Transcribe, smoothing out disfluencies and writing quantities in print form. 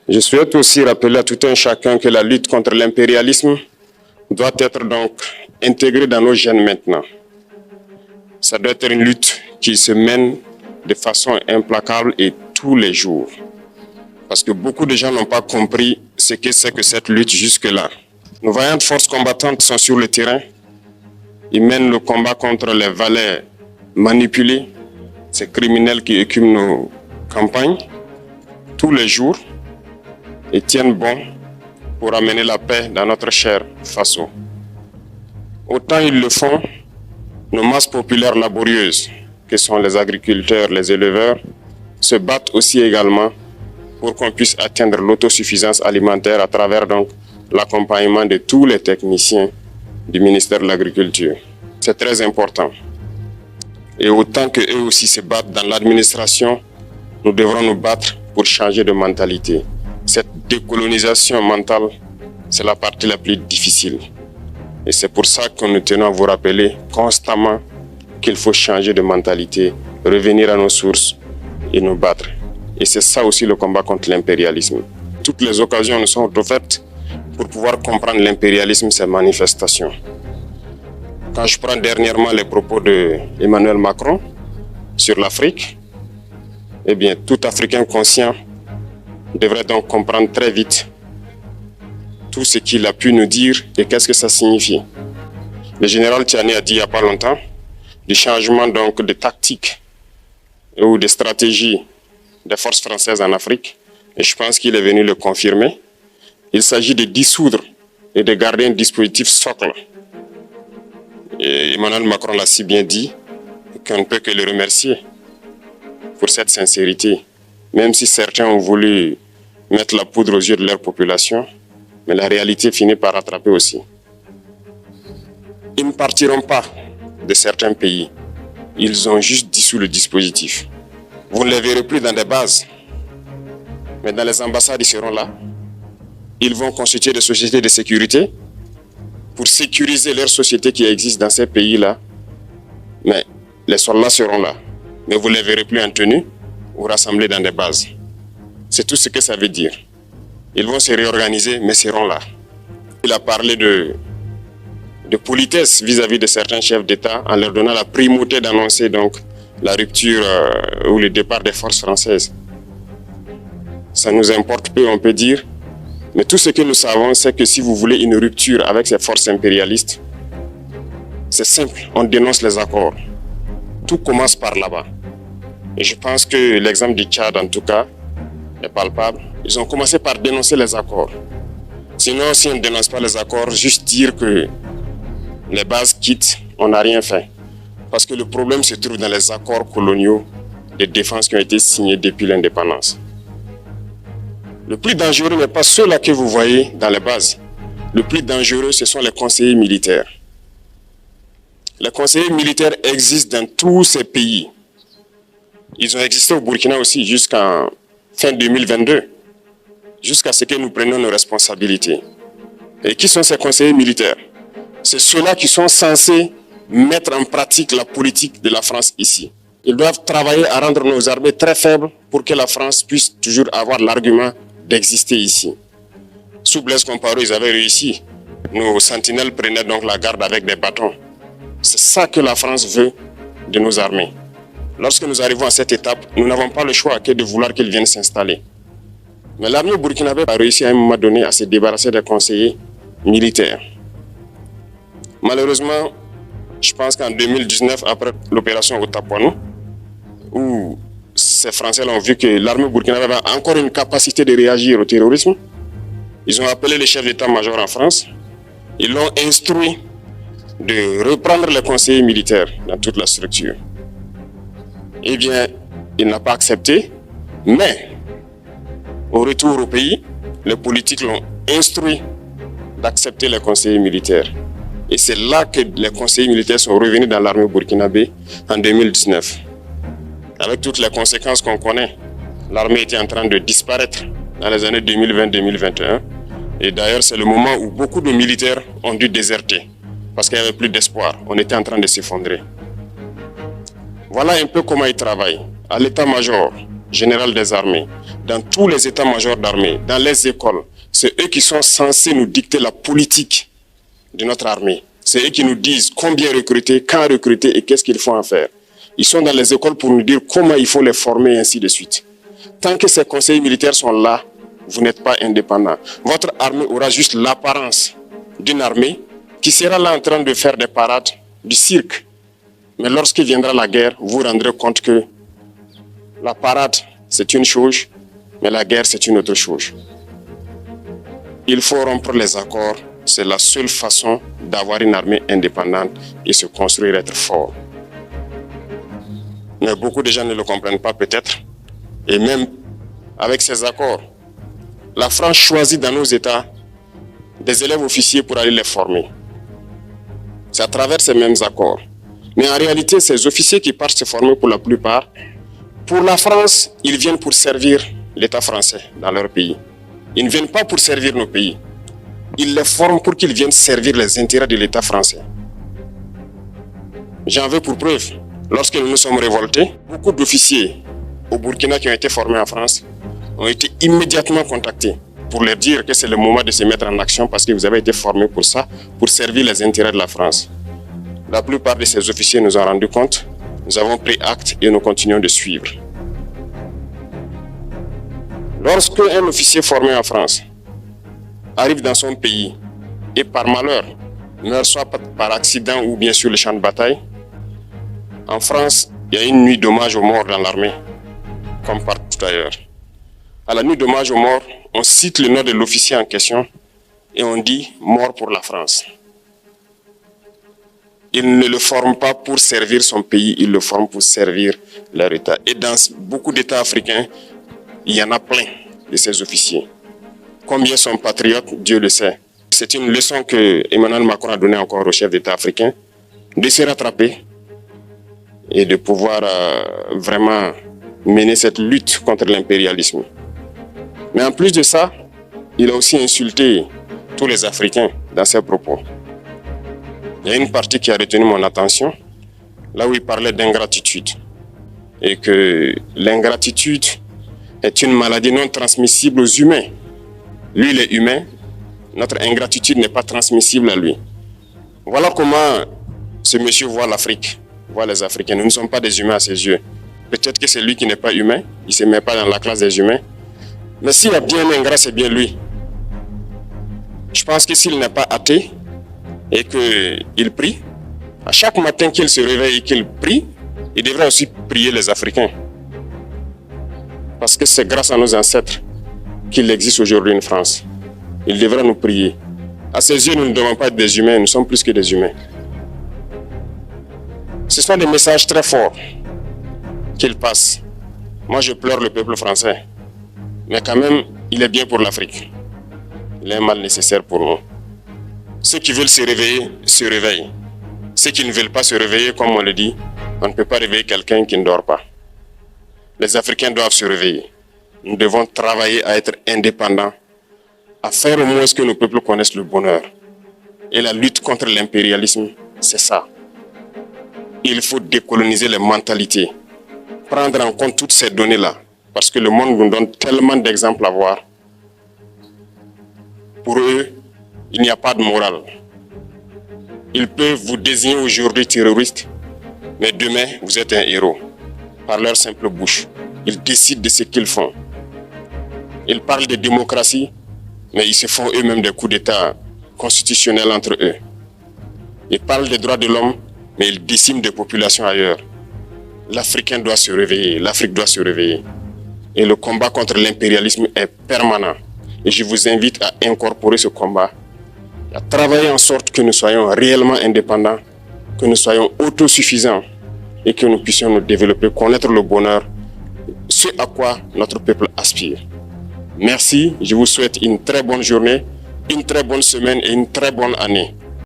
Je souhaite aussi rappeler à tout un chacun que la lutte contre l'impérialisme doit être donc intégrée dans nos gènes maintenant. Ça doit être une lutte qui se mène de façon implacable et tous les jours. Parce que beaucoup de gens n'ont pas compris ce que c'est que cette lutte jusque-là. Nos vaillantes forces combattantes sont sur le terrain. Ils mènent le combat contre les valets manipulés, ces criminels qui écument nos campagnes tous les jours et tiennent bon pour amener la paix dans notre cher Faso. Autant ils le font, nos masses populaires laborieuses, que sont les agriculteurs, les éleveurs, se battent aussi également pour qu'on puisse atteindre l'autosuffisance alimentaire à travers donc l'accompagnement de tous les techniciens du ministère de l'Agriculture. C'est très important. Et autant qu'eux aussi se battent dans l'administration, nous devrons nous battre pour changer de mentalité. Cette décolonisation mentale, c'est la partie la plus difficile. Et c'est pour ça que nous tenons à vous rappeler constamment qu'il faut changer de mentalité, revenir à nos sources et nous battre. Et c'est ça aussi le combat contre l'impérialisme. Toutes les occasions nous sont offertes pour pouvoir comprendre l'impérialisme, ses manifestations. Quand je prends dernièrement les propos d'Emmanuel Macron sur l'Afrique, eh bien, tout Africain conscient devrait donc comprendre très vite tout ce qu'il a pu nous dire et qu'est-ce que ça signifie. Le général Tiani a dit il n'y a pas longtemps du changement donc de tactique ou de stratégie des forces françaises en Afrique, et je pense qu'il est venu le confirmer. Il s'agit de dissoudre et de garder un dispositif socle. Et Emmanuel Macron l'a si bien dit qu'on ne peut que le remercier pour cette sincérité, même si certains ont voulu mettre la poudre aux yeux de leur population, mais la réalité finit par rattraper aussi. Ils ne partiront pas de certains pays, ils ont juste dissous le dispositif. Vous ne les verrez plus dans des bases, mais dans les ambassades, ils seront là. Ils vont constituer des sociétés de sécurité pour sécuriser leurs sociétés qui existent dans ces pays-là. Mais les soldats seront là, mais vous ne les verrez plus en tenue ou rassemblés dans des bases. C'est tout ce que ça veut dire. Ils vont se réorganiser, mais seront là. Il a parlé de politesse vis-à-vis de certains chefs d'État en leur donnant la primauté d'annoncer donc la rupture ou le départ des forces françaises. Ça nous importe peu, on peut dire, mais tout ce que nous savons, c'est que si vous voulez une rupture avec ces forces impérialistes, c'est simple, on dénonce les accords. Tout commence par là-bas. Et je pense que l'exemple du Tchad, en tout cas, est palpable. Ils ont commencé par dénoncer les accords. Sinon, si on ne dénonce pas les accords, juste dire que les bases quittent, on n'a rien fait. Parce que le problème se trouve dans les accords coloniaux de défense qui ont été signés depuis l'indépendance. Le plus dangereux n'est pas ceux-là que vous voyez dans les bases. Le plus dangereux, ce sont les conseillers militaires. Les conseillers militaires existent dans tous ces pays. Ils ont existé au Burkina aussi jusqu'en fin 2022, jusqu'à ce que nous prenions nos responsabilités. Et qui sont ces conseillers militaires? C'est ceux-là qui sont censés mettre en pratique la politique de la France ici. Ils doivent travailler à rendre nos armées très faibles pour que la France puisse toujours avoir l'argument d'exister ici. Sous Blaise Compaoré, ils avaient réussi. Nos sentinelles prenaient donc la garde avec des bâtons. C'est ça que la France veut de nos armées. Lorsque nous arrivons à cette étape, nous n'avons pas le choix que de vouloir qu'ils viennent s'installer. Mais l'armée burkinabé a réussi à un moment donné à se débarrasser des conseillers militaires. Malheureusement, je pense qu'en 2019, après l'opération Otapoano, où ces Français ont vu que l'armée burkinabé avait encore une capacité de réagir au terrorisme, ils ont appelé le chef d'état-major en France, ils l'ont instruit de reprendre les conseillers militaires dans toute la structure. Eh bien, il n'a pas accepté, mais au retour au pays, les politiques l'ont instruit d'accepter les conseillers militaires. Et c'est là que les conseillers militaires sont revenus dans l'armée burkinabé en 2019. Avec toutes les conséquences qu'on connaît, l'armée était en train de disparaître dans les années 2020-2021. Et d'ailleurs, c'est le moment où beaucoup de militaires ont dû déserter parce qu'il n'y avait plus d'espoir. On était en train de s'effondrer. Voilà un peu comment ils travaillent. À l'état-major, général des armées, dans tous les états-majors d'armée, dans les écoles. C'est eux qui sont censés nous dicter la politique de notre armée. C'est eux qui nous disent combien recruter, quand recruter et qu'est-ce qu'il faut en faire. Ils sont dans les écoles pour nous dire comment il faut les former et ainsi de suite. Tant que ces conseillers militaires sont là, vous n'êtes pas indépendant. Votre armée aura juste l'apparence d'une armée qui sera là en train de faire des parades, du cirque. Mais lorsqu'il viendra la guerre, vous vous rendrez compte que la parade, c'est une chose, mais la guerre, c'est une autre chose. Il faut rompre les accords. C'est la seule façon d'avoir une armée indépendante et se construire, être fort. Mais beaucoup de gens ne le comprennent pas peut-être. Et même avec ces accords, la France choisit dans nos États des élèves officiers pour aller les former. C'est à travers ces mêmes accords. Mais en réalité, ces officiers qui partent se former pour la plupart, pour la France, ils viennent pour servir l'État français dans leur pays. Ils ne viennent pas pour servir nos pays. Ils les forment pour qu'ils viennent servir les intérêts de l'État français. J'en veux pour preuve. Lorsque nous nous sommes révoltés, beaucoup d'officiers au Burkina qui ont été formés en France ont été immédiatement contactés pour leur dire que c'est le moment de se mettre en action parce que vous avez été formés pour ça, pour servir les intérêts de la France. La plupart de ces officiers nous ont rendu compte, nous avons pris acte et nous continuons de suivre. Lorsque un officier formé en France arrive dans son pays et par malheur meurt soit par accident ou bien sur le champ de bataille, en France, il y a une nuit d'hommage aux morts dans l'armée, comme partout ailleurs. À la nuit d'hommage aux morts, on cite le nom de l'officier en question et on dit « mort pour la France ». Ils ne le forment pas pour servir son pays, ils le forment pour servir leur État. Et dans beaucoup d'États africains, il y en a plein de ces officiers. Combien sont patriotes, Dieu le sait. C'est une leçon que Emmanuel Macron a donnée encore aux chefs d'État africains, de se rattraper et de pouvoir vraiment mener cette lutte contre l'impérialisme. Mais en plus de ça, il a aussi insulté tous les Africains dans ses propos. Il y a une partie qui a retenu mon attention, là où il parlait d'ingratitude. Et que l'ingratitude est une maladie non transmissible aux humains. Lui, il est humain, notre ingratitude n'est pas transmissible à lui. Voilà comment ce monsieur voit l'Afrique, voit les Africains. Nous ne sommes pas des humains à ses yeux. Peut-être que c'est lui qui n'est pas humain, il ne se met pas dans la classe des humains. Mais s'il y a bien un ingrat, c'est bien lui. Je pense que s'il n'est pas athée et qu'il prie, à chaque matin qu'il se réveille et qu'il prie, il devrait aussi prier les Africains. Parce que c'est grâce à nos ancêtres qu'il existe aujourd'hui une France. Il devrait nous prier. À ses yeux, nous ne devons pas être des humains, nous sommes plus que des humains. Ce sont des messages très forts qu'il passe. Moi, je pleure le peuple français. Mais quand même, il est bien pour l'Afrique. Il est un mal nécessaire pour nous. Ceux qui veulent se réveiller, se réveillent. Ceux qui ne veulent pas se réveiller, comme on le dit, on ne peut pas réveiller quelqu'un qui ne dort pas. Les Africains doivent se réveiller. Nous devons travailler à être indépendants, à faire au moins ce que nos peuples connaissent le bonheur. Et la lutte contre l'impérialisme, c'est ça. Il faut décoloniser les mentalités, prendre en compte toutes ces données-là, parce que le monde nous donne tellement d'exemples à voir. Pour eux, il n'y a pas de morale. Ils peuvent vous désigner aujourd'hui terroriste, mais demain, vous êtes un héros. Par leur simple bouche, ils décident de ce qu'ils font. Ils parlent de démocratie, mais ils se font eux-mêmes des coups d'État constitutionnels entre eux. Ils parlent des droits de l'homme, mais ils déciment des populations ailleurs. L'Africain doit se réveiller, l'Afrique doit se réveiller. Et le combat contre l'impérialisme est permanent. Et je vous invite à incorporer ce combat, à travailler en sorte que nous soyons réellement indépendants, que nous soyons autosuffisants et que nous puissions nous développer, connaître le bonheur, ce à quoi notre peuple aspire. Merci, je vous souhaite une très bonne journée, une très bonne semaine et une très bonne année.